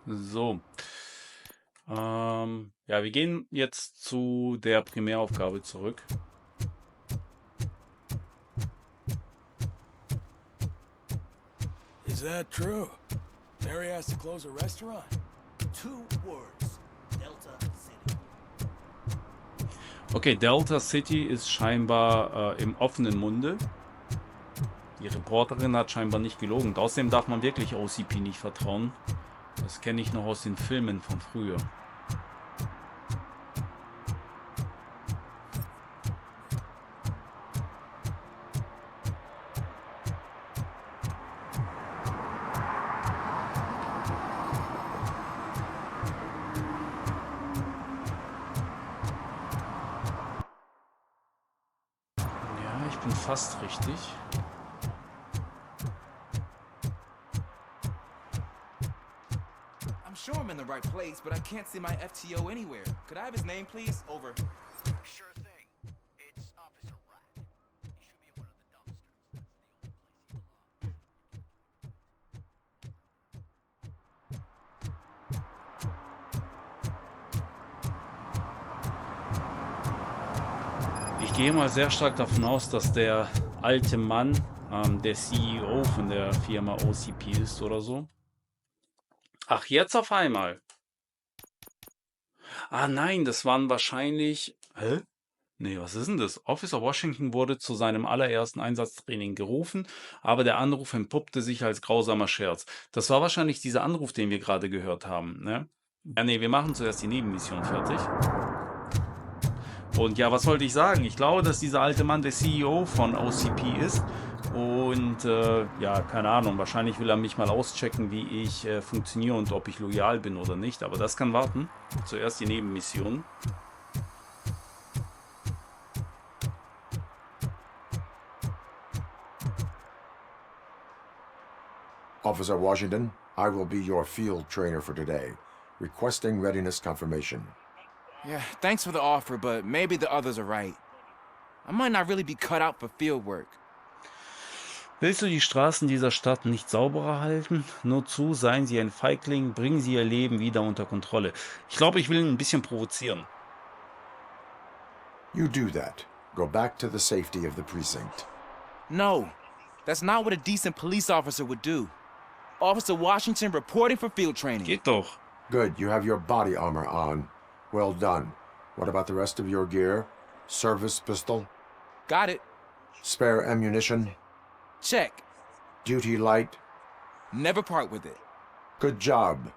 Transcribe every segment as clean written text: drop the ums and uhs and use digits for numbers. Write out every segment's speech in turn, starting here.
So. Ja, wir gehen jetzt zu der Primäraufgabe zurück. Is that true? Mary has to close a restaurant? 2 words. Delta City. Okay, Delta City ist scheinbar im offenen Munde. Die Reporterin hat scheinbar nicht gelogen. Außerdem darf man wirklich OCP nicht vertrauen. Das kenne ich noch aus den Filmen von früher. Ja, ich bin fast richtig. I'm sure I'm in the right place, but I can't see my FTO anywhere. Could I have his name, please? Over. Sure thing. It's Officer Rat. He should be at one of the dumpsters. That's the only place he belongs. Ich gehe mal sehr stark davon aus, dass der alte Mann der CEO von der Firma OCP ist oder so. Ach, jetzt auf einmal. Ah nein, das waren wahrscheinlich... Hä? Nee, was ist denn das? Officer Washington wurde zu seinem allerersten Einsatztraining gerufen, aber der Anruf entpuppte sich als grausamer Scherz. Das war wahrscheinlich dieser Anruf, den wir gerade gehört haben, ne? Ja, nee, wir machen zuerst die Nebenmission fertig. Und ja, was wollte ich sagen? Ich glaube, dass dieser alte Mann der CEO von OCP ist. Und ja, keine Ahnung, wahrscheinlich will er mich mal auschecken, wie ich funktioniere und ob ich loyal bin oder nicht. Aber das kann warten. Zuerst die Nebenmission. Officer Washington, I will be your field trainer for today. Requesting readiness confirmation. Yeah, thanks for the offer, but maybe the others are right. I might not really be cut out for field work. Willst du die Straßen dieser Stadt nicht sauberer halten? Nur zu, seien Sie ein Feigling, bringen Sie Ihr Leben wieder unter Kontrolle. Ich glaube, ich will ihn ein bisschen provozieren. You do that. Go back to the safety of the precinct. No, that's not what a decent police officer would do. Officer Washington reporting for field training. Geht doch. Good, you have your body armor on. Well done. What about the rest of your gear? Service pistol? Got it. Spare ammunition? Check. Duty light? Never part with it. Good job.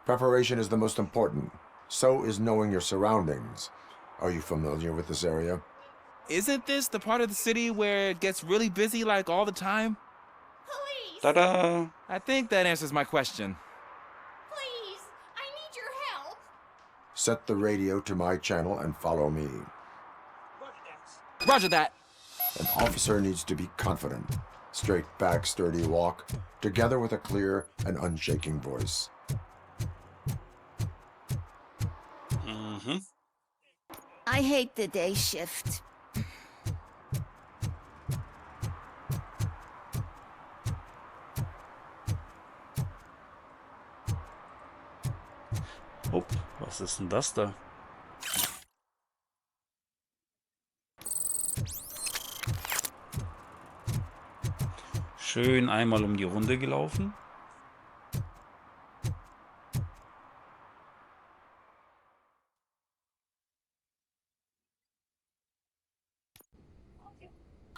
Preparation is the most important. So is knowing your surroundings. Are you familiar with this area? Isn't this the part of the city where it gets really busy like all the time? Police! Tada! I think that answers my question. Please! I need your help! Set the radio to my channel and follow me. Roger that. An officer needs to be confident. Straight back, sturdy walk, together with a clear and unshaking voice. Mhm. I hate the day shift. Oh, was ist denn das da? Schön einmal um die Runde gelaufen.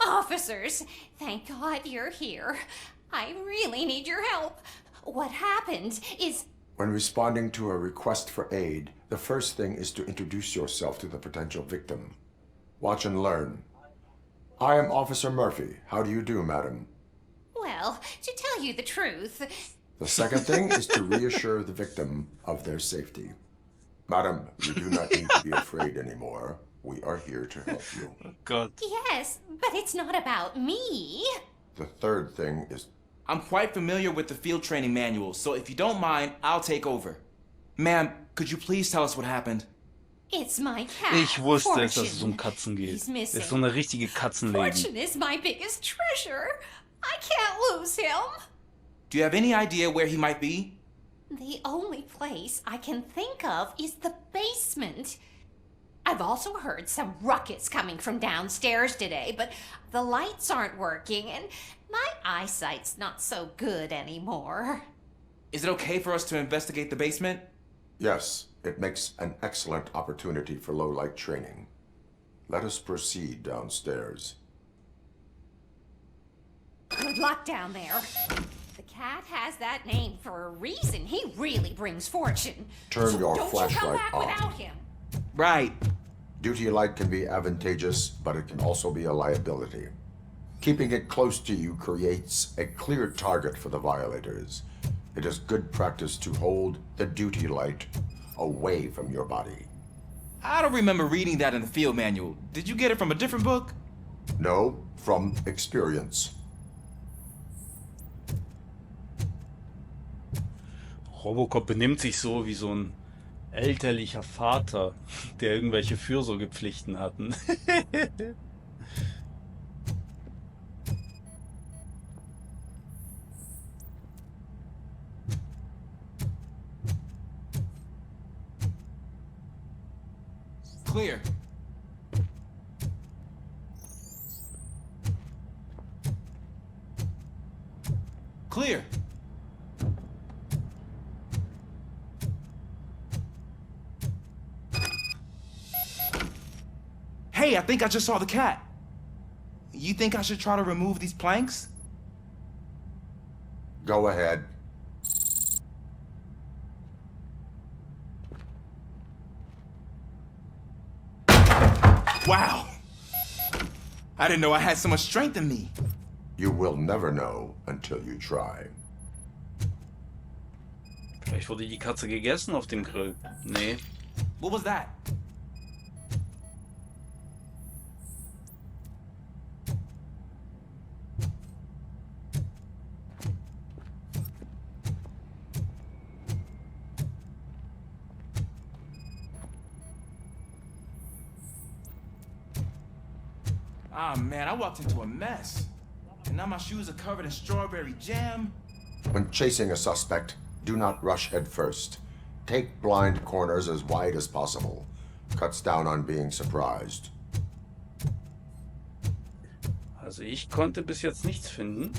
Officers, thank God you're here. I really need your help. What happened is... When responding to a request for aid, the first thing is to introduce yourself to the potential victim. Watch and learn. I am Officer Murphy. How do you do, madam? Well, to tell you the truth... The second thing is to reassure the victim of their safety. Madam, you do not need to be afraid anymore. We are here to help you. Oh Gott. Yes, but it's not about me. The third thing is... I'm quite familiar with the field training manual, so if you don't mind, I'll take over. Ma'am, could you please tell us what happened? It's my cat. Ich wusste es, dass es um Fortune. Katzen geht. He's Das missing. ist so eine richtige Katzenlady. Fortune is my biggest treasure. I can't lose him. Do you have any idea where he might be? The only place I can think of is the basement. I've also heard some ruckus coming from downstairs today, but the lights aren't working and my eyesight's not so good anymore. Is it okay for us to investigate the basement? Yes, it makes an excellent opportunity for low-light training. Let us proceed downstairs. Good luck down there. The cat has that name for a reason. He really brings fortune. Turn your Don't you come flashlight back on. without him. Right. Duty light can be advantageous, but it can also be a liability. Keeping it close to you creates a clear target for the violators. It is good practice to hold the duty light away from your body. I don't remember reading that in the field manual. Did you get it from a different book? No, from experience. Robocop benimmt sich so wie so ein elterlicher Vater, der irgendwelche Fürsorgepflichten hatten. Clear. Clear. Hey, I think I just saw the cat. You think I should try to remove these planks? Go ahead. Wow. I didn't know I had so much strength in me. You will never know until you try. Vielleicht wurde die Katze gegessen auf dem Grill. Nee. What was that? Ah, man, I walked into a mess. And now my shoes are covered in strawberry jam. When chasing a suspect, do not rush head first. Take blind corners as wide as possible. Cuts down on being surprised. Also ich konnte bis jetzt nichts finden.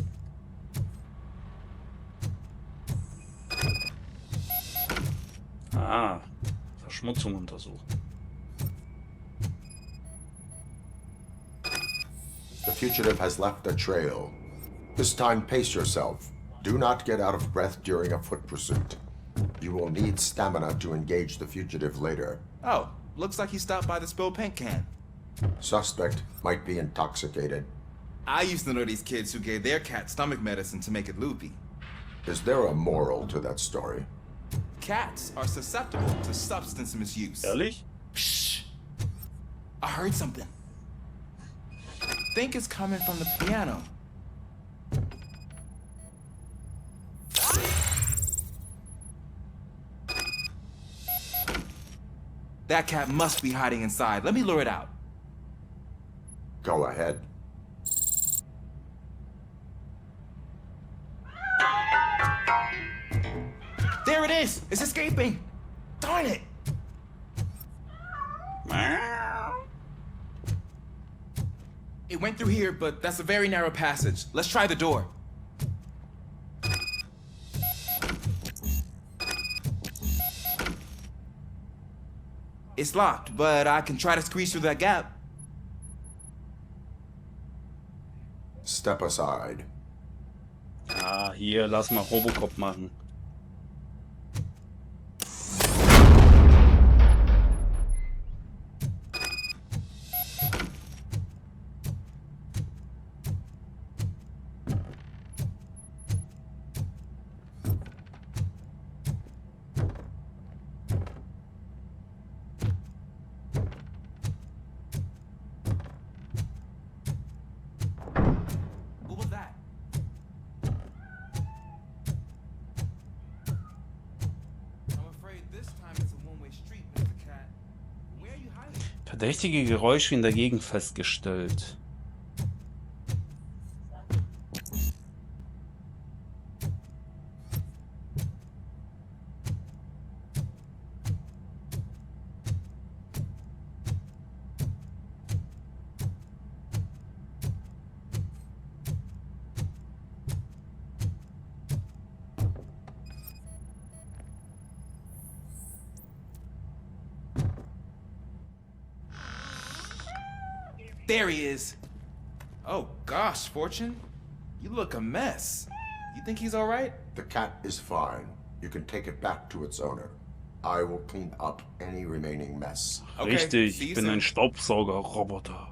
Ah, Verschmutzung untersuchen. The fugitive has left a trail. This time, pace yourself. Do not get out of breath during a foot pursuit. You will need stamina to engage the fugitive later. Oh, looks like he stopped by the spilled paint can. Suspect might be intoxicated. I used to know these kids who gave their cat stomach medicine to make it loopy. Is there a moral to that story? Cats are susceptible to substance misuse. Ehrlich? Shh. I heard something. Think it's coming from the piano. That cat must be hiding inside. Let me lure it out. Go ahead. There it is! It's escaping! Darn it! It went through here, but that's a very narrow passage. Let's try the door. It's locked, but I can try to squeeze through that gap. Step aside. Ah, hier, lass mal Robocop machen. What was that? I'm afraid this time it's a one-way street, Mr. Cat. Where are you hiding? Verdächtige Geräusche in der Gegend festgestellt. There he is. Oh gosh, Fortune. You look a mess. You think he's all right? The cat is fine. You can take it back to its owner. I will clean up any remaining mess. Okay, Richtig, see ich you bin soon. ein Staubsaugerroboter.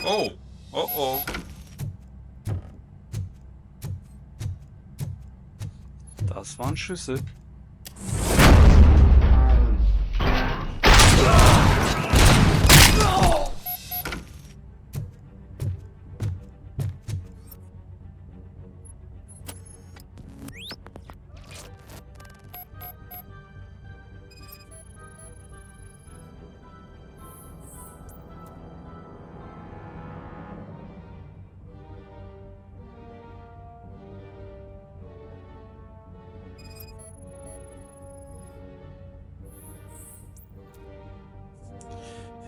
Oh, oh oh. Das waren Schüsse.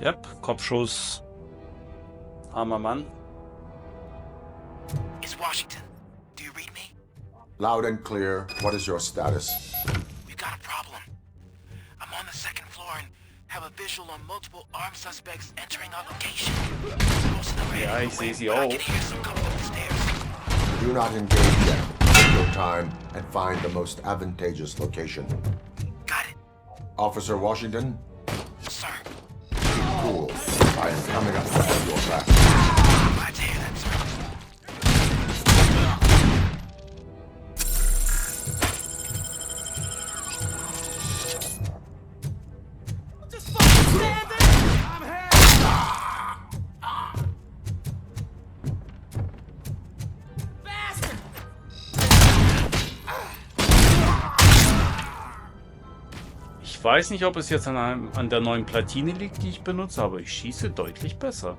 Yep, Kopfschuss. Armer Mann. It's Washington. Do you read me? Loud and clear. What is your status? We've got a problem. I'm on the second floor and have a visual on multiple armed suspects entering our location. Most of them are Ja, heading ich away, sehe sie but I auch. can hear some coming up the stairs. Do not engage yet. Take your time and find the most advantageous location. Got it, Officer Washington, sir. cool. I am coming up to have your back. Glad to hear that, sir. Ich weiß nicht, ob es jetzt an der neuen Platine liegt, die ich benutze, aber ich schieße deutlich besser.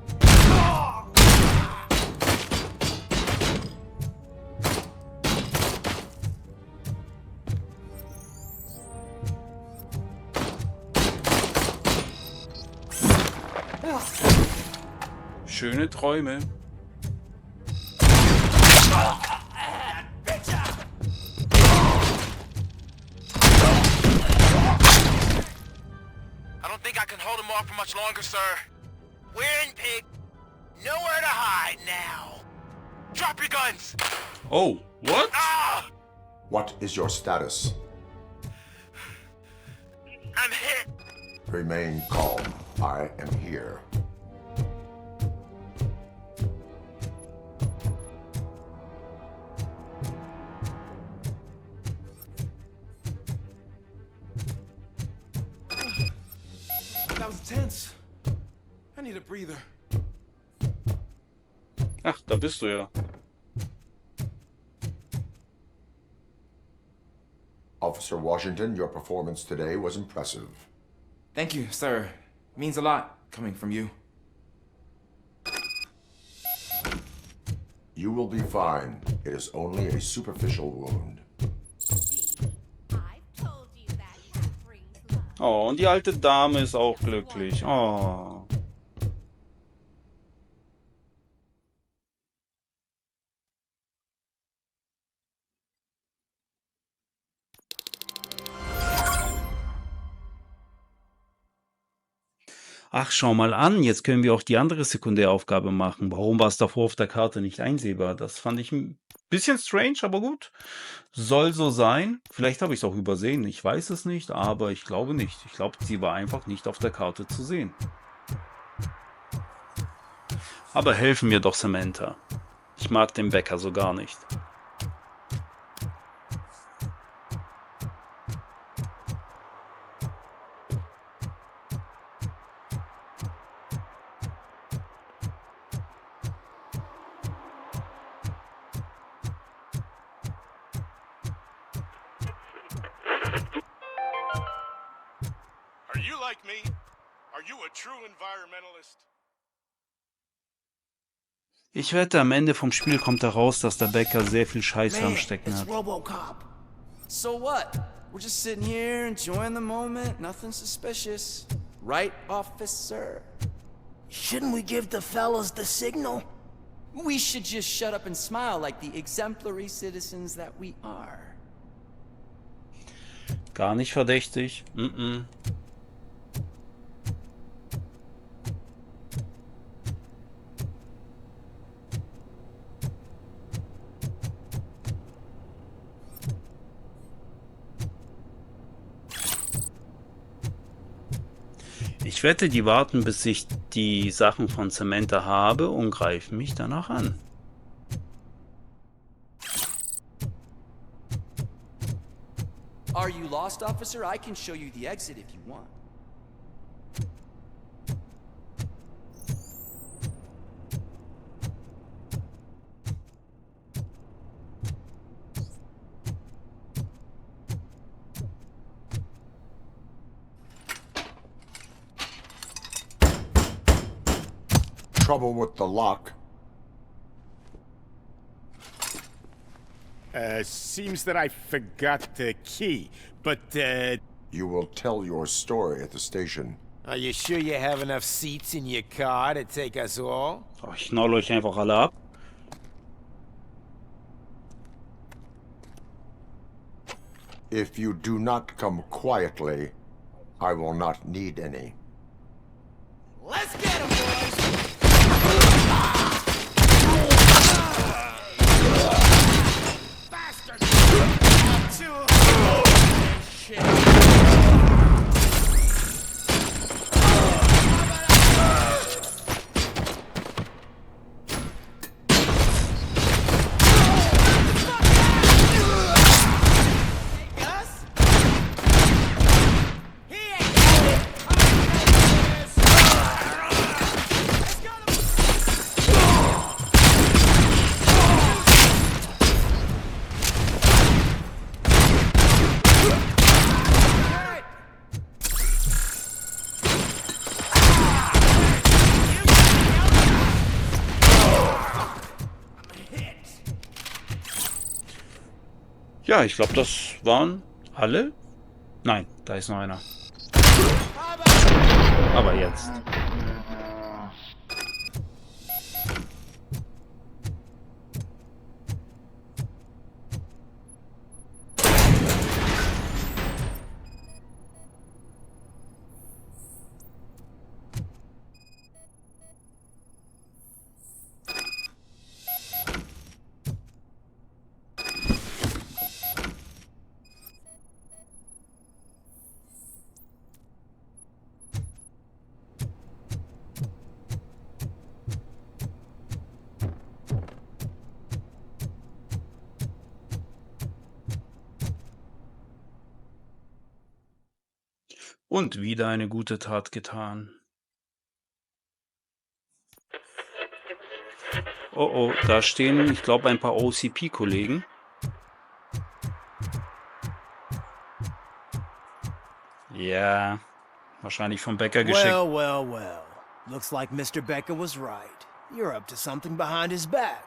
Schöne Träume. I don't think I can hold him off for much longer, sir. We're in Pig. Nowhere to hide now. Drop your guns. Oh, what? Ah! What is your status? I'm hit. Remain calm. I am here. That was tense. I need a breather. Ach, da bist du ja. Officer Washington, your performance today was impressive. Thank you, sir. Means a lot coming from you. You will be fine. It is only a superficial wound. I've told you that cat brings luck. Oh, und die alte Dame ist auch glücklich. Oh. Ach, schau mal an, jetzt können wir auch die andere Sekundäraufgabe machen. Warum war es davor auf der Karte nicht einsehbar? Das fand ich ein bisschen strange, aber gut. Soll so sein. Vielleicht habe ich es auch übersehen, ich weiß es nicht, aber ich glaube nicht. Ich glaube, sie war einfach nicht auf der Karte zu sehen. Aber helfen mir doch, Samantha. Ich mag den Bäcker so gar nicht. Are you like me? Are you a true environmentalist? Ich wette, am Ende vom Spiel kommt heraus, dass der Bäcker sehr viel Scheiße am Man, Stecken it's hat. Robocop. So what? We're just sitting here enjoying the moment, nothing suspicious. Right, officer? Shouldn't we give the fellas the signal? We should just shut up and smile like the exemplary citizens that we are. Gar nicht verdächtig. Ich wette, die warten, bis ich die Sachen von Samantha habe und greifen mich danach an. Are you lost, officer? I can show you the exit if you want. Trouble with the lock. Seems that I forgot the key, but, You will tell your story at the station. Are you sure you have enough seats in your car to take us all? Oh, ich knoll euch einfach alle ab. If you do not come quietly, I will not need any. Let's get him, boys! Ja, ich glaube, das waren alle. Nein, da ist noch einer. Aber jetzt. Und wieder eine gute Tat getan. Oh oh, da stehen, ich glaube, ein paar OCP-Kollegen. Ja, wahrscheinlich vom Bäcker geschickt. Well. Looks like Mr. Becker was right. You're up to something behind his back.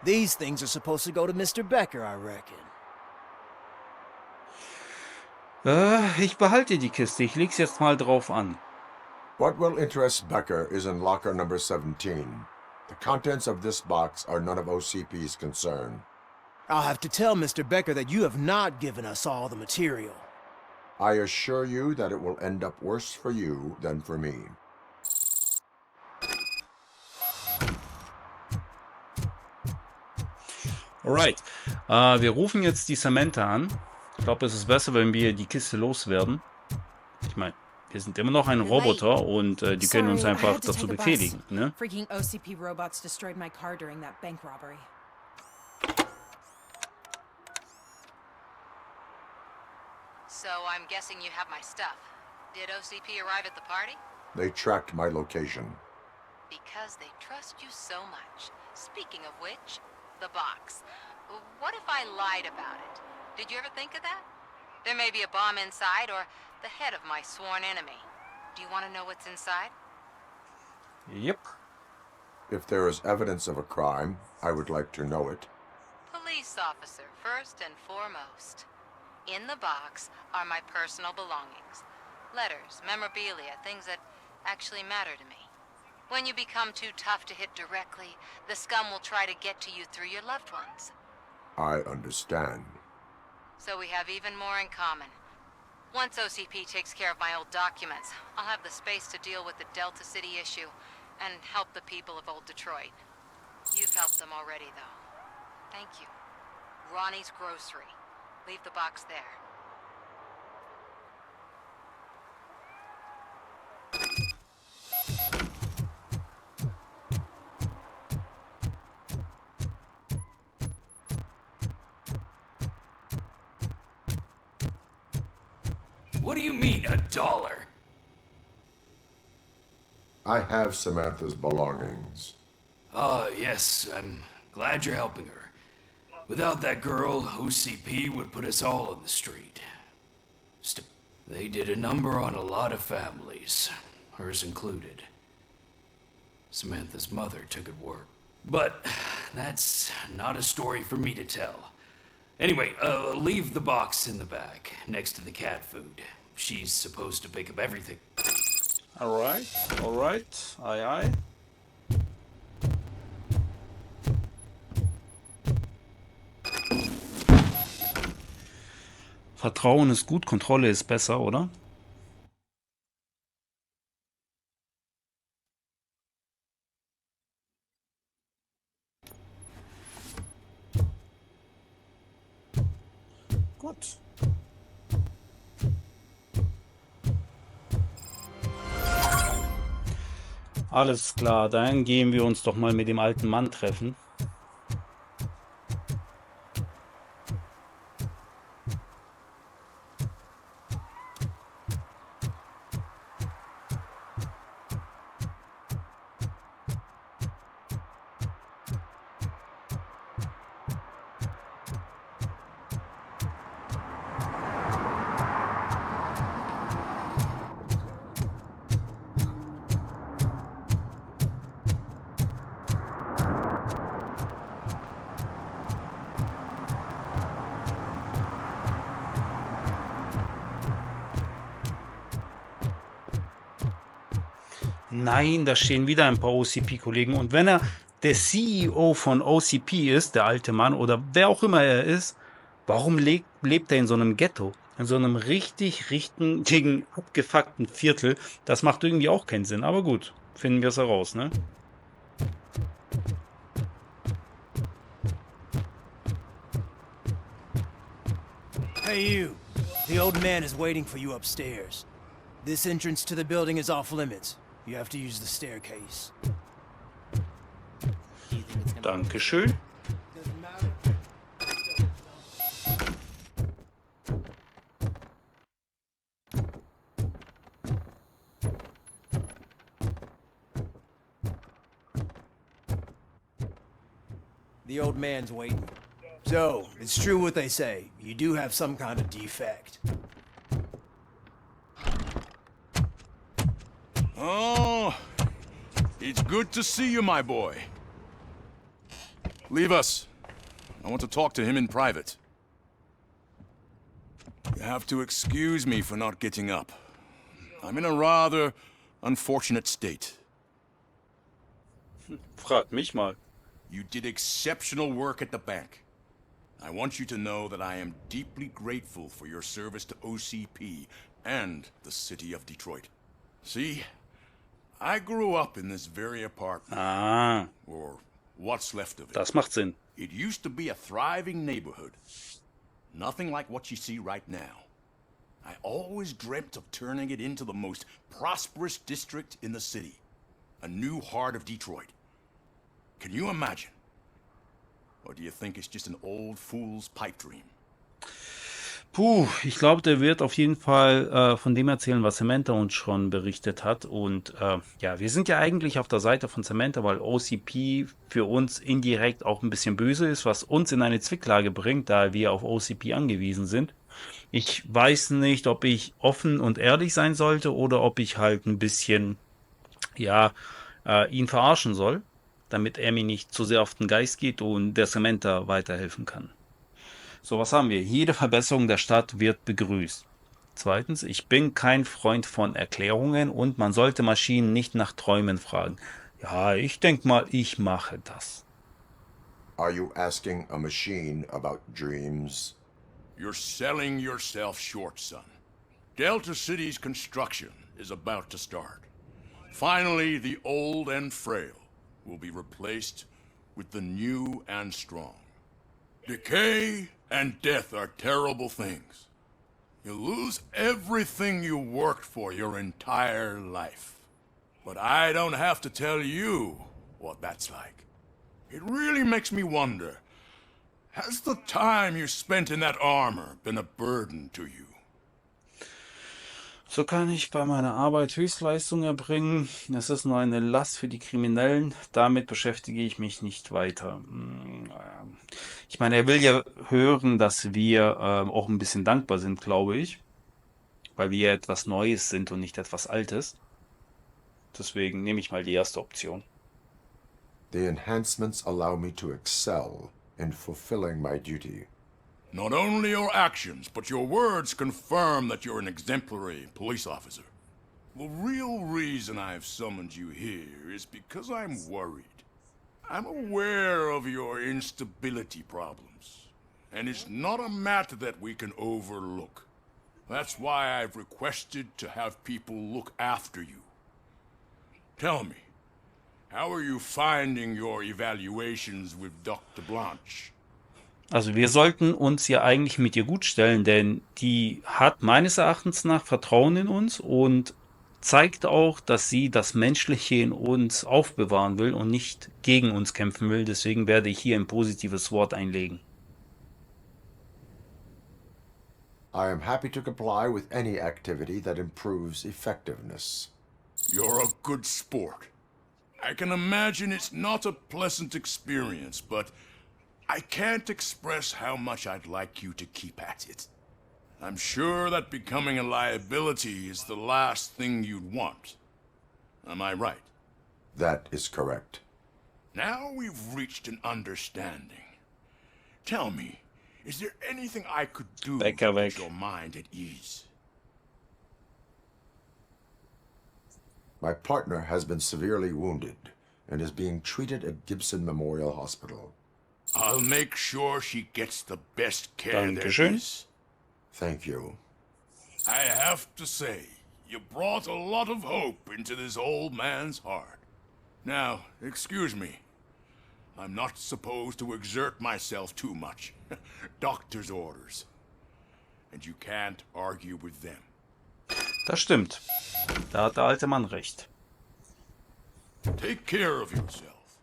These things are supposed to go to Mr. Becker, I reckon. Ich behalte die Kiste, ich leg's jetzt mal drauf an. What will interest Becker is in locker number 17. The contents of this box are none of OCP's concern. I'll have to tell Mr. Becker that you have not given us all the material. I assure you that it will end up worse for you than for me. Alright, wir rufen jetzt die Samantha an. Ich glaube, es ist besser, wenn wir die Kiste loswerden. Ich meine, wir sind immer noch ein Roboter und die können uns einfach dazu befehligen, ne? Freaking OCP robots destroyed my car during that bank robbery. So I'm guessing you have my stuff. Did OCP arrive at the party? They tracked my location. Because they trust you so much. Speaking of which, the box. What if I lied about it? Did you ever think of that? There may be a bomb inside or the head of my sworn enemy. Do you want to know what's inside? Yep. If there is evidence of a crime, I would like to know it. Police officer, first and foremost. In the box are my personal belongings. Letters, memorabilia, things that actually matter to me. When you become too tough to hit directly, the scum will try to get to you through your loved ones. I understand. So we have even more in common. Once OCP takes care of my old documents, I'll have the space to deal with the Delta City issue and help the people of old Detroit. You've helped them already, though. Thank you. Ronnie's Grocery. Leave the box there. What do you mean, $1? I have Samantha's belongings. Ah, yes, I'm glad you're helping her. Without that girl, OCP would put us all on the street. They did a number on a lot of families, hers included. Samantha's mother took at work. But that's not a story for me to tell. Anyway, leave the box in the back, next to the cat food. She's supposed to pick up everything. Alright, alright. Aye, aye. Vertrauen ist gut, Kontrolle ist besser, oder? Gut. Alles klar, dann gehen wir uns doch mal mit dem alten Mann treffen. Nein, da stehen wieder ein paar OCP-Kollegen. Und wenn er der CEO von OCP ist, der alte Mann oder wer auch immer er ist, warum lebt er in so einem Ghetto? In so einem richtigen abgefuckten Viertel? Das macht irgendwie auch keinen Sinn. Aber gut, finden wir es heraus, ne? Hey you, the old man is waiting for you upstairs. This entrance to the building is off limits. You have to use the staircase. Dankeschön. The old man's waiting. So, it's true what they say. You do have some kind of defect. Oh, it's good to see you, my boy. Leave us. I want to talk to him in private. You have to excuse me for not getting up. I'm in a rather unfortunate state. Frag mich mal. You did exceptional work at the bank. I want you to know that I am deeply grateful for your service to OCP and the city of Detroit. See, I grew up in this very apartment. Ah. Or what's left of it. Das macht Sinn. It used to be a thriving neighborhood. Nothing like what you see right now. I always dreamt of turning it into the most prosperous district in the city. A new heart of Detroit. Can you imagine? Or do you think it's just an old fool's pipe dream? Puh, ich glaube, der wird auf jeden Fall von dem erzählen, was Samantha uns schon berichtet hat. Und ja, wir sind ja eigentlich auf der Seite von Samantha, weil OCP für uns indirekt auch ein bisschen böse ist, was uns in eine Zwicklage bringt, da wir auf OCP angewiesen sind. Ich weiß nicht, ob ich offen und ehrlich sein sollte oder ob ich halt ein bisschen, ja, ihn verarschen soll, damit er mir nicht zu sehr auf den Geist geht und der Samantha weiterhelfen kann. So, was haben wir? Jede Verbesserung der Stadt wird begrüßt. Zweitens, ich bin kein Freund von Erklärungen und man sollte Maschinen nicht nach Träumen fragen. Ja, ich denke mal, ich mache das. Are you asking a machine about dreams? You're selling yourself short, son. Delta City's construction is about to start. Finally, the old and frail will be replaced with the new and strong. Decay and death are terrible things. You lose everything you worked for your entire life. But I don't have to tell you what that's like. It really makes me wonder, has the time you spent in that armor been a burden to you? So kann ich bei meiner Arbeit Höchstleistung erbringen. Es ist nur eine Last für die Kriminellen. Damit beschäftige ich mich nicht weiter. Ich meine, er will ja hören, dass wir auch ein bisschen dankbar sind, glaube ich. Weil wir ja etwas Neues sind und nicht etwas Altes. Deswegen nehme ich mal die erste Option. The enhancements allow me to excel in fulfilling my duty. Not only your actions, but your words confirm that you're an exemplary police officer. The real reason I've summoned you here is because I'm worried. I'm aware of your instability problems, and it's not a matter that we can overlook. That's why I've requested to have people look after you. Tell me, how are you finding your evaluations with Dr. Blanche? Also wir sollten uns ja eigentlich mit ihr gut stellen, denn die hat meines Erachtens nach Vertrauen in uns und zeigt auch, dass sie das Menschliche in uns aufbewahren will und nicht gegen uns kämpfen will. Deswegen werde ich hier ein positives Wort einlegen. I am happy to comply with any activity that improves effectiveness. You're a good sport. I can imagine it's not a pleasant experience, but I can't express how much I'd like you to keep at it. I'm sure that becoming a liability is the last thing you'd want. Am I right? That is correct. Now we've reached an understanding. Tell me, is there anything I could do to put your mind at ease? My partner has been severely wounded and is being treated at Gibson Memorial Hospital. I'll make sure she gets the best care there Dankeschön. is. Thank you. I have to say, you brought a lot of hope into this old man's heart. Now, excuse me. I'm not supposed to exert myself too much. Doctor's orders. And you can't argue with them. Das stimmt. Da hat der alte Mann recht. Take care of yourself.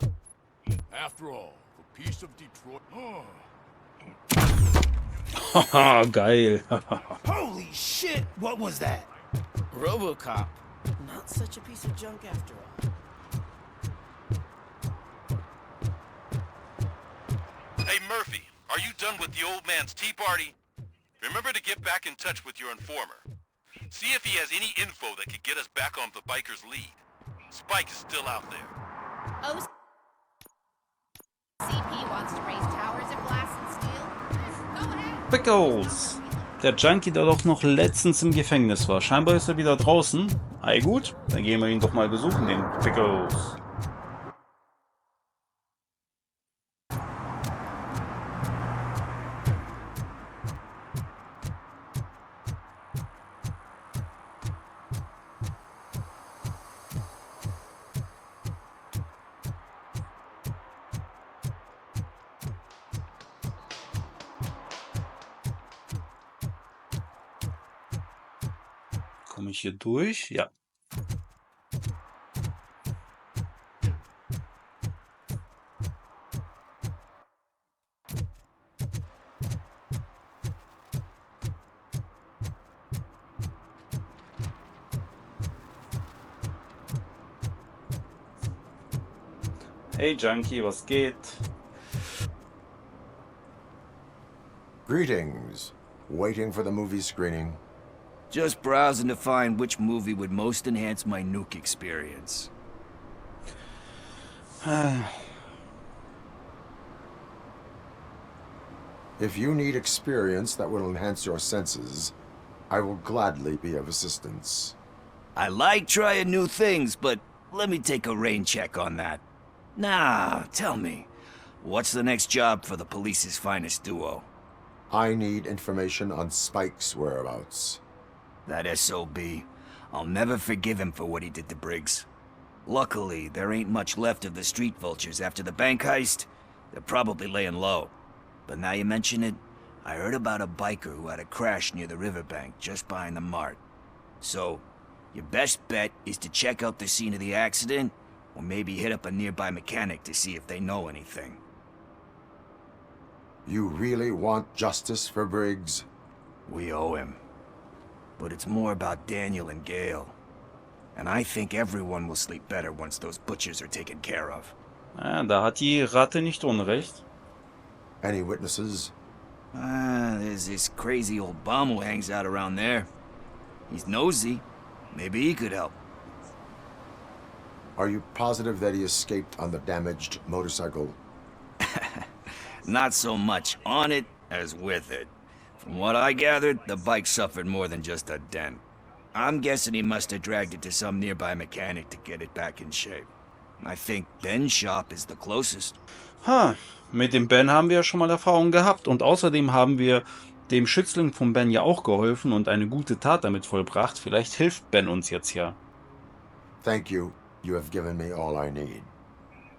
After all, the peace of Detroit... Haha, geil. Holy shit! What was that? Robocop. Not such a piece of junk after all. Hey Murphy, are you done with the old man's tea party? Remember to get back in touch with your informer. See if he has any info that could get us back on the biker's lead. Spike is still out there. CP wants to raise towers of glass and steel. Go ahead. Pickles. Der Junkie, der doch noch letztens im Gefängnis war. Scheinbar ist er wieder draußen. Ei gut, dann gehen wir ihn doch mal besuchen, den Pickles. Komme ich hier durch? Ja. Hey Junkie, was geht? Greetings. Waiting for the movie screening. Just browsing to find which movie would most enhance my nuke experience. If you need experience that will enhance your senses, I will gladly be of assistance. I like trying new things, but let me take a rain check on that. Now, tell me, what's the next job for the police's finest duo? I need information on Spike's whereabouts. That SOB. I'll never forgive him for what he did to Briggs. Luckily, there ain't much left of the street vultures after the bank heist. They're probably laying low. But now you mention it, I heard about a biker who had a crash near the riverbank just behind the mart. So, your best bet is to check out the scene of the accident, or maybe hit up a nearby mechanic to see if they know anything. You really want justice for Briggs? We owe him. But it's more about Daniel and Gale. And I think everyone will sleep better once those butchers are taken care of. Ja, da hat die Ratte nicht unrecht. Any witnesses? There's this crazy old bum who hangs out around there. He's nosy. Maybe he could help. Are you positive that he escaped on the damaged motorcycle? Not so much on it as with it. From what I gathered, the bike suffered more than just a dent. I'm guessing he must have dragged it to some nearby mechanic to get it back in shape. I think Ben's shop is the closest. Mit dem Ben haben wir ja schon mal Erfahrung gehabt und außerdem haben wir dem Schützling von Ben ja auch geholfen und eine gute Tat damit vollbracht. Vielleicht hilft Ben uns jetzt ja. Thank you. You have given me all I need.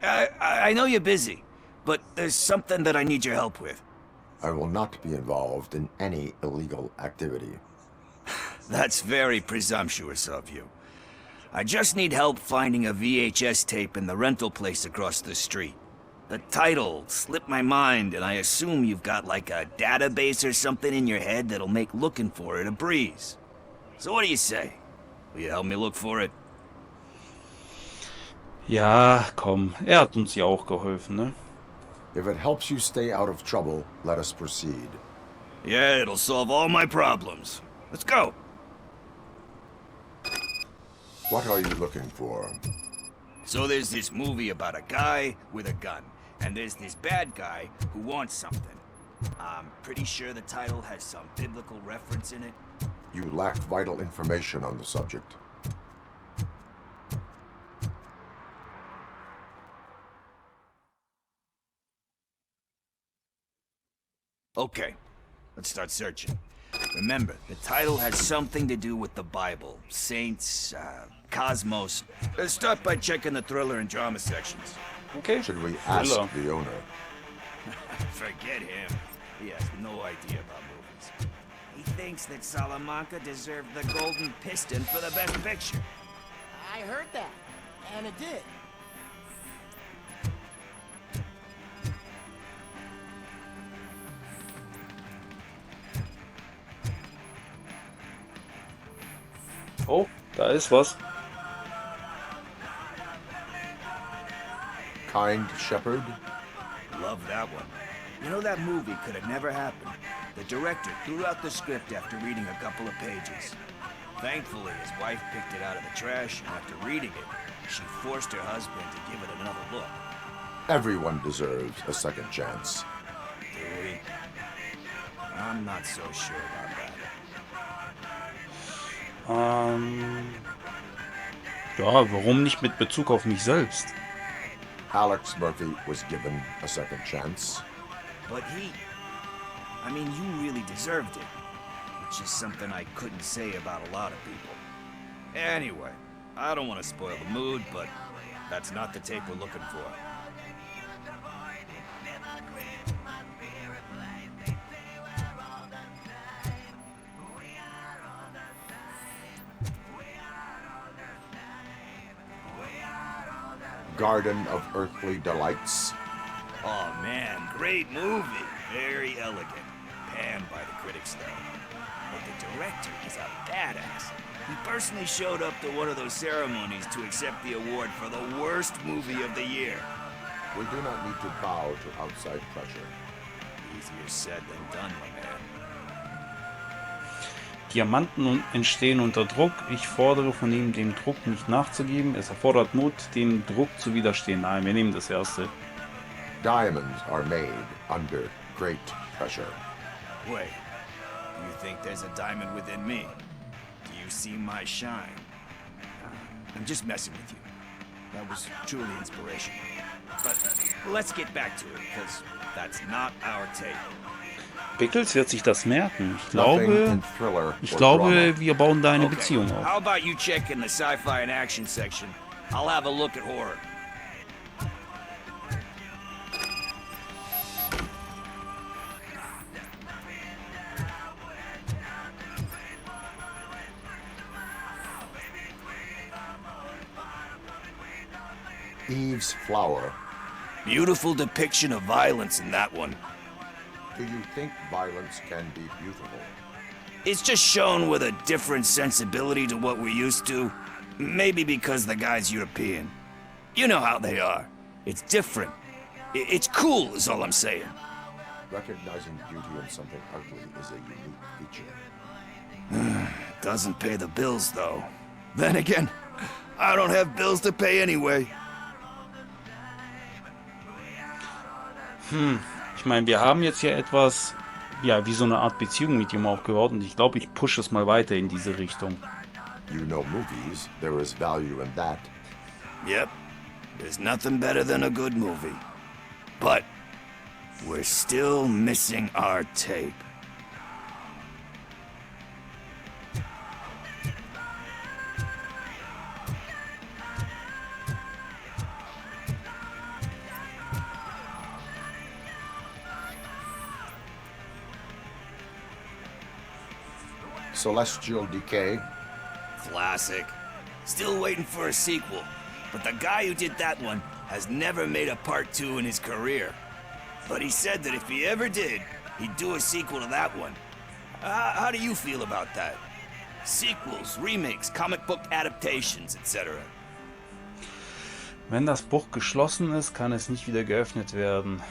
I know you're busy, but there's something that I need your help with. I will not be involved in any illegal activity. That's very presumptuous of you. I just need help finding a VHS tape in the rental place across the street. The title slipped my mind, and I assume you've got like a database or something in your head that'll make looking for it a breeze. So what do you say? Will you help me look for it? Ja, komm, hat uns ja auch geholfen, ne? If it helps you stay out of trouble, let us proceed. Yeah, it'll solve all my problems. Let's go. What are you looking for? So there's this movie about a guy with a gun, and there's this bad guy who wants something. I'm pretty sure the title has some biblical reference in it. You lack vital information on the subject. Okay, let's start searching. Remember, the title has something to do with the Bible, saints, cosmos. Let's start by checking the thriller and drama sections. Okay. Should we ask the owner? Forget him. He has no idea about movies. He thinks that Salamanca deserved the Golden Piston for the Best Picture. I heard that, and it did. Oh, da ist was. Kind Shepherd? Love that one. You know, that movie could have never happened. The director threw out the script after reading a couple of pages. Thankfully, his wife picked it out of the trash, and after reading it, she forced her husband to give it another look. Everyone deserves a second chance. Do we? I'm not so sure about that. Ja, warum nicht mit Bezug auf mich selbst? Alex Murphy was given a second chance. But I mean, you really deserved it. Which is something I couldn't say about a lot of people. Anyway, I don't want to spoil the mood, but that's not the tape we're looking for. Garden of Earthly Delights. Oh man, great movie. Very elegant. Panned by the critics though. But the director is a badass. He personally showed up to one of those ceremonies to accept the award for the worst movie of the year. We do not need to bow to outside pressure. Easier said than done, my man. Diamanten entstehen unter Druck. Ich fordere von ihm, dem Druck nicht nachzugeben. Es erfordert Mut, dem Druck zu widerstehen. Nein, wir nehmen das erste. Diamonds are made under great pressure. Wait, Do you think there's a diamond within me? Do you see my shine? I'm just messing with you. That was truly inspirational. But let's get back to it, because that's not our tape. Pickles wird sich das merken. Nothing in thriller Ich or glaube, drama. wir bauen da eine Okay, Beziehung how auf. about you check in the sci-fi and action section? I'll have a look at horror. Eve's Flower. Beautiful depiction of violence in that one. Do you think violence can be beautiful? It's just shown with a different sensibility to what we're used to. Maybe because the guy's European. You know how they are. It's different. It's cool, is all I'm saying. Recognizing beauty in something ugly is a unique feature. Doesn't pay the bills, though. Then again, I don't have bills to pay anyway. Ich meine, wir haben jetzt hier etwas, ja, wie so eine Art Beziehung mit ihm aufgebaut und ich glaube, ich pushe es mal weiter in diese Richtung. You know movies, there is value in that. Yep, there's nothing better than a good movie. But we're still missing our tape. Celestial Decay. Classic. Still waiting for a sequel. But the guy who did that one has never made a part 2 in his career. But he said that if he ever did, he'd do a sequel to that one. How do you feel about that? Sequels, remakes, comic book adaptations, etc. Wenn das Buch geschlossen ist, kann es nicht wieder geöffnet werden.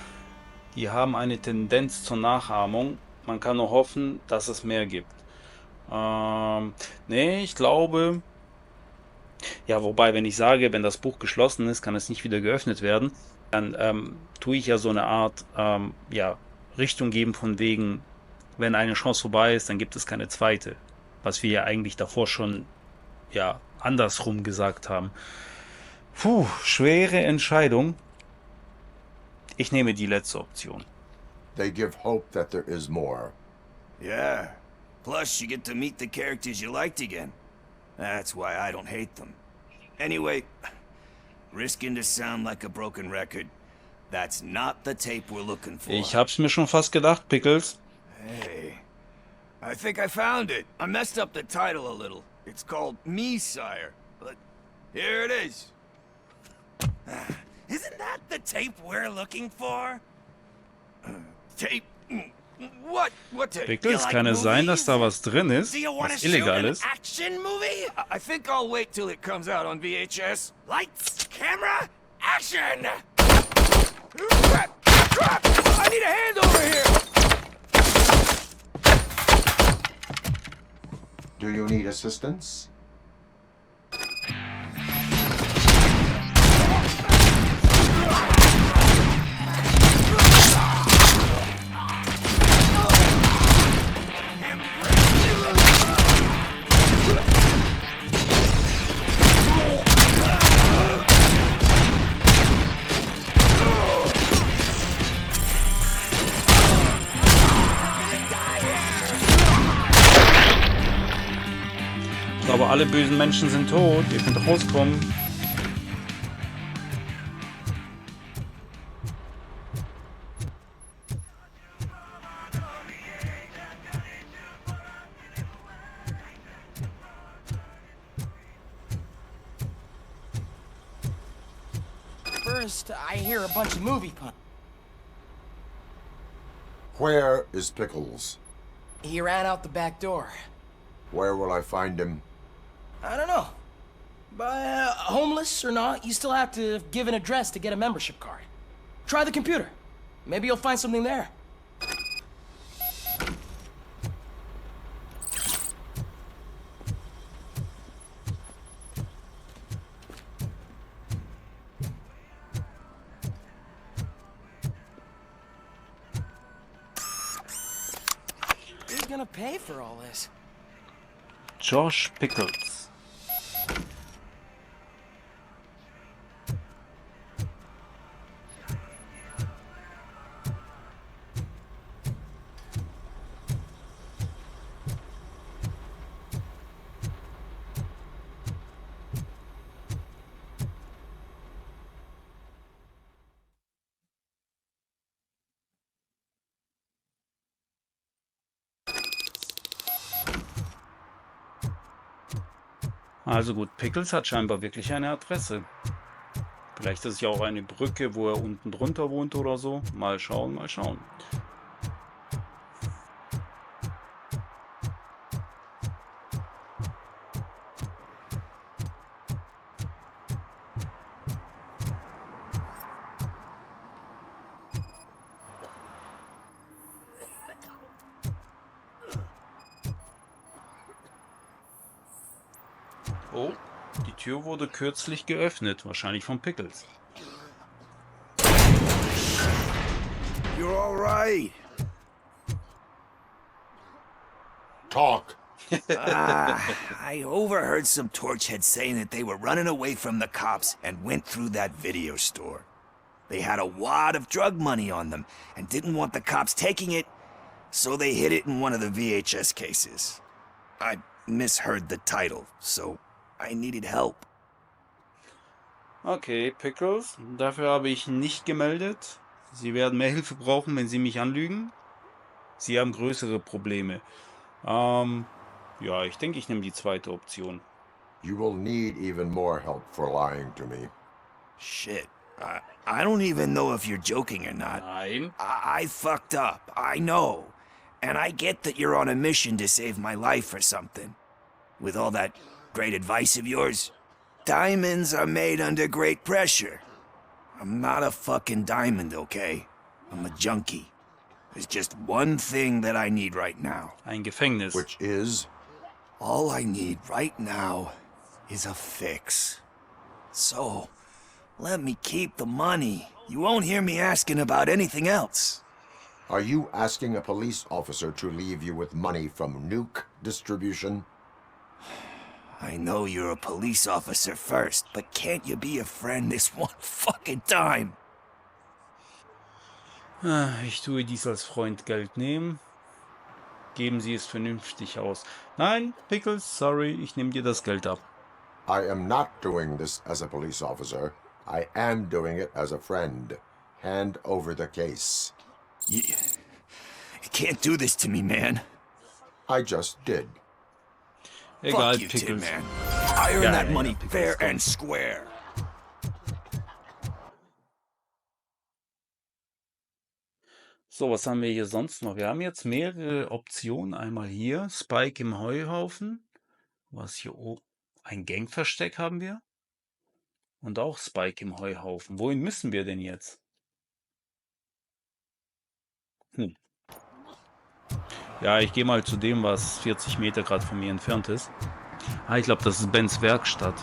Die haben eine Tendenz zur Nachahmung. Man kann nur hoffen, dass es mehr gibt. Nee, ich glaube... Ja, wobei, wenn ich sage, wenn das Buch geschlossen ist, kann es nicht wieder geöffnet werden, dann tue ich ja so eine Art ja, Richtung geben von wegen, wenn eine Chance vorbei ist, dann gibt es keine zweite. Was wir ja eigentlich davor schon ja, andersrum gesagt haben. Puh, schwere Entscheidung. Ich nehme die letzte Option. They give hope that there is more. Yeah. Plus, you get to meet the characters you liked again. That's why I don't hate them. Anyway, risking to sound like a broken record, that's not the tape we're looking for. Ich hab's mir schon fast gedacht, Pickles. Hey, I think I found it. I messed up the title a little. It's called Me, Sire. But here it is. Isn't that the tape we're looking for? Tape? What tape? Pickles, kann es sein, dass da was drin ist, was illegal ist? Action movie? I think I'll wait till it comes out on VHS. Lights, camera, action! Crap! I need a hand over here! Do you need assistance? Aber alle bösen Menschen sind tot. Ihr könnt rauskommen. First, I hear a bunch of movie puns. Where is Pickles? He ran out the back door. Where will I find him? I don't know. But homeless or not, you still have to give an address to get a membership card. Try the computer. Maybe you'll find something there. gonna pay for all this? Josh Pickles. Also gut, Pickles hat scheinbar wirklich eine Adresse. Vielleicht ist es ja auch eine Brücke, wo er unten drunter wohnt oder so. Mal schauen, mal schauen. Oh, die Tür wurde kürzlich geöffnet, wahrscheinlich von Pickles. You're all right. Talk. I overheard some torchheads saying that they were running away from the cops and went through that video store. They had a wad of drug money on them and didn't want the cops taking it, so they hid it in one of the VHS cases. I misheard the title, so I needed help. Okay, Pickles, dafür habe ich nicht gemeldet. Sie werden mehr Hilfe brauchen, wenn Sie mich anlügen. Sie haben größere Probleme. Ja, ich denke, ich nehme die zweite Option. You will need even more help for lying to me. Shit. I don't even know if you're joking or not. Nein. I fucked up, I know. And I get that you're on a mission to save my life or something. With all that great advice of yours, diamonds are made under great pressure. I'm not a fucking diamond, okay? I'm a junkie. There's just one thing that I need right now. Ein Gefängnis. Which is? All I need right now is a fix. So, let me keep the money. You won't hear me asking about anything else. Are you asking a police officer to leave you with money from nuke distribution? I know you're a police officer first, but can't you be a friend this one fucking time? Ich tue dies als Freund Geld nehmen. Geben Sie es vernünftig aus. Nein, Pickles, sorry, ich nehme dir das Geld ab. I am not doing this as a police officer. I am doing it as a friend. Hand over the case. You can't do this to me, man. I just did. Egal, Fuck you, Pickles. Tin Man. I earn that money fair and square. So, was haben wir hier sonst noch? Wir haben jetzt mehrere Optionen. Einmal hier, Spike im Heuhaufen. Was hier oben? Ein Gangversteck haben wir. Und auch Spike im Heuhaufen. Wohin müssen wir denn jetzt? Ja, ich gehe mal zu dem, was 40 Meter gerade von mir entfernt ist. Ah, ich glaube, das ist Bens Werkstatt.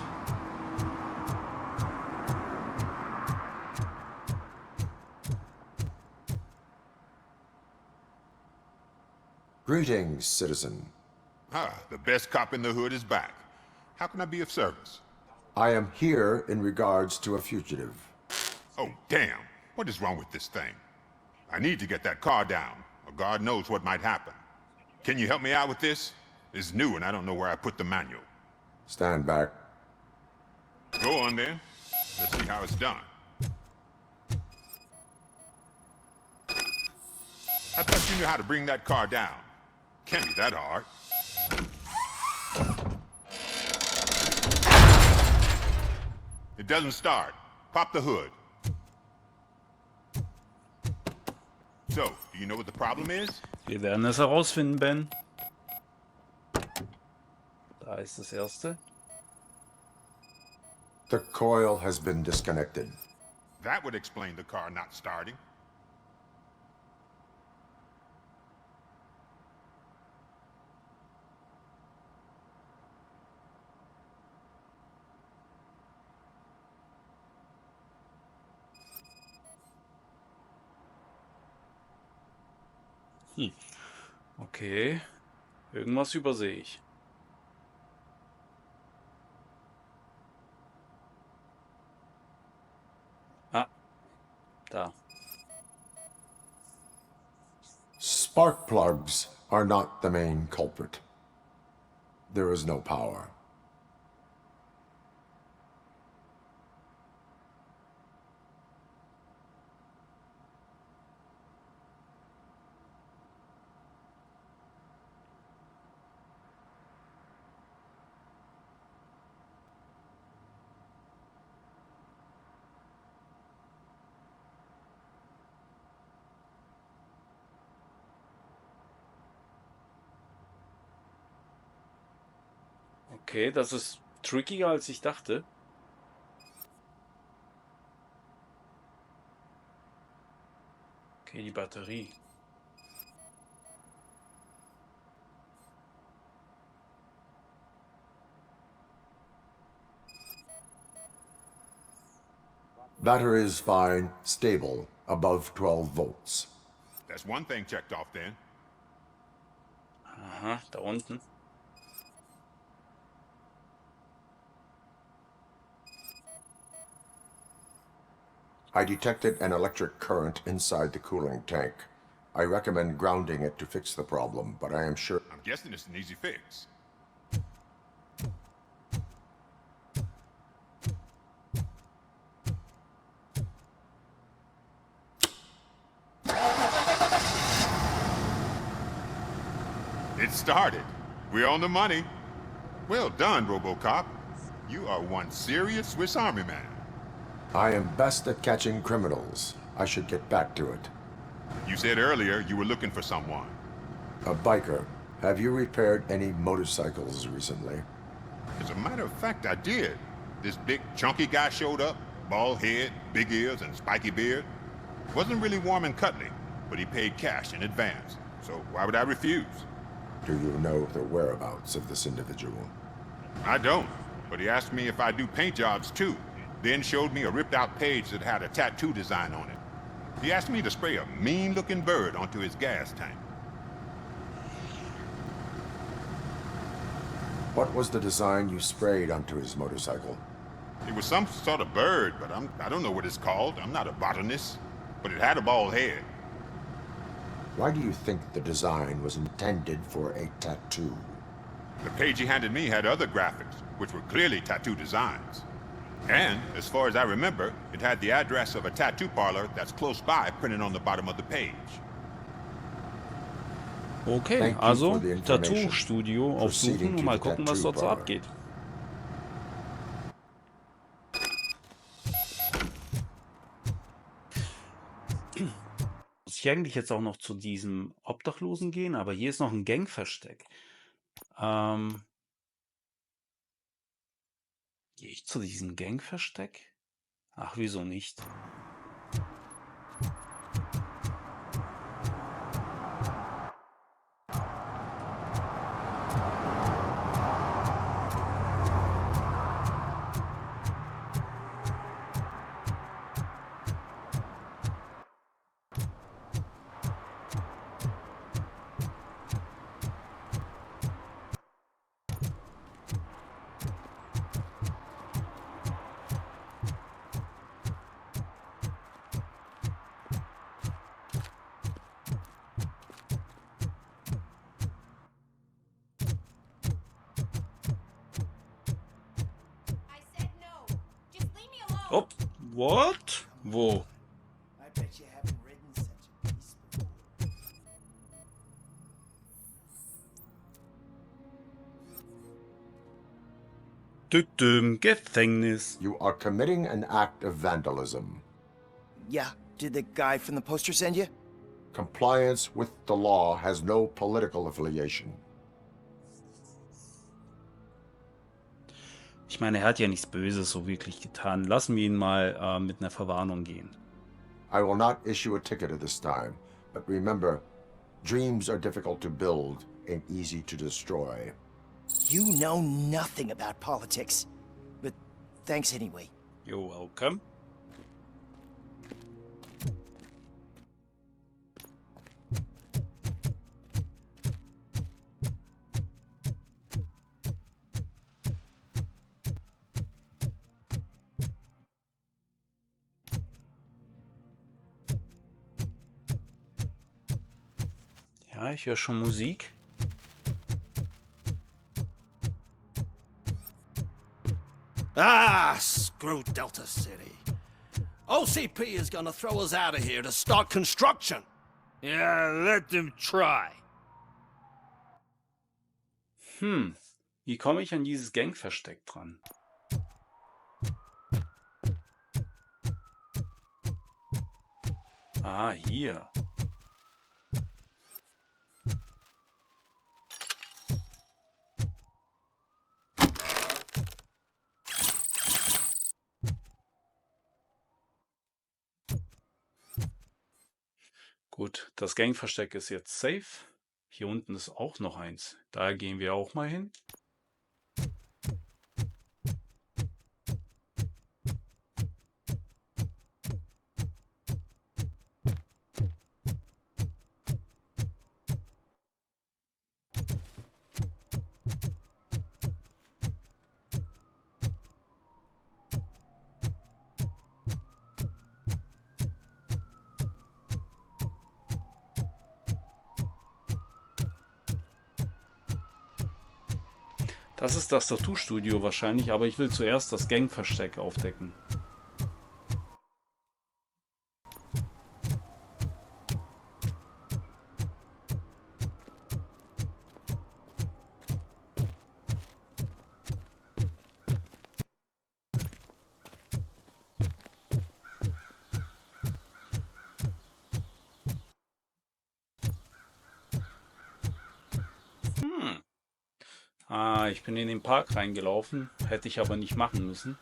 Greetings, citizen. Ah, the best cop in the hood is back. How can I be of service? I am here in regards to a fugitive. Oh, damn. What is wrong with this thing? I need to get that car down, or God knows what might happen. Can you help me out with this? It's new and I don't know where I put the manual. Stand back. Go on then. Let's see how it's done. I thought you knew how to bring that car down. Can't be that hard. It doesn't start. Pop the hood. So, do you know what the problem is? Wir werden es herausfinden, Ben. Da ist das erste. The coil has been disconnected. That would explain the car not starting. Okay. Irgendwas übersehe ich. Ah, da. Spark plugs are not the main culprit. There is no power. Okay, das ist trickiger, als ich dachte. Okay, die Batterie. Battery is fine, stable, above 12 volts. That's one thing checked off then. Aha, da unten. I detected an electric current inside the cooling tank. I recommend grounding it to fix the problem, but I am sure... I'm guessing it's an easy fix. It started. We're on the money. Well done, Robocop. You are one serious Swiss Army man. I am best at catching criminals. I should get back to it. You said earlier you were looking for someone. A biker. Have you repaired any motorcycles recently? As a matter of fact, I did. This big, chunky guy showed up. Bald head, big ears, and spiky beard. Wasn't really warm and cuddly, but he paid cash in advance. So why would I refuse? Do you know the whereabouts of this individual? I don't, but he asked me if I do paint jobs too. Then showed me a ripped-out page that had a tattoo design on it. He asked me to spray a mean-looking bird onto his gas tank. What was the design you sprayed onto his motorcycle? It was some sort of bird, but I don't know what it's called. I'm not a botanist. But it had a bald head. Why do you think the design was intended for a tattoo? The page he handed me had other graphics, which were clearly tattoo designs. And, as far as I remember, it had the address of a tattoo parlor that's close by printed on the bottom of the page. Okay, also Tattoo-Studio aufsuchen und mal gucken, was dort so abgeht. Muss ich eigentlich jetzt auch noch zu diesem Obdachlosen gehen? Aber hier ist noch ein Gangversteck. Gehe ich zu diesem Gangversteck? Ach, wieso nicht? Oh, what? Wo? I bet you haven't ridden such a beast before. Gefängnis. You are committing an act of vandalism. Yeah, did the guy from the poster send you? Compliance with the law has no political affiliation. Ich meine, er hat ja nichts Böses so wirklich getan. Lassen wir ihn mal mit einer Verwarnung gehen. I will not issue a ticket at this time, but remember, dreams are difficult to build and easy to destroy. You know nothing about politics, but thanks anyway. You're welcome. Ja, ich höre schon Musik. Ah, screw Delta City. OCP is gonna throw us out of here to start construction. Yeah, let them try. Wie komme ich an dieses Gangversteck dran? Ah, hier. Gut, das Gangversteck ist jetzt safe. Hier unten ist auch noch eins. Da gehen wir auch mal hin. Das ist das Tattoo-Studio wahrscheinlich, aber ich will zuerst das Gangversteck aufdecken. Ah, ich bin in den Park reingelaufen, hätte ich aber nicht machen müssen.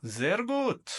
Sehr gut.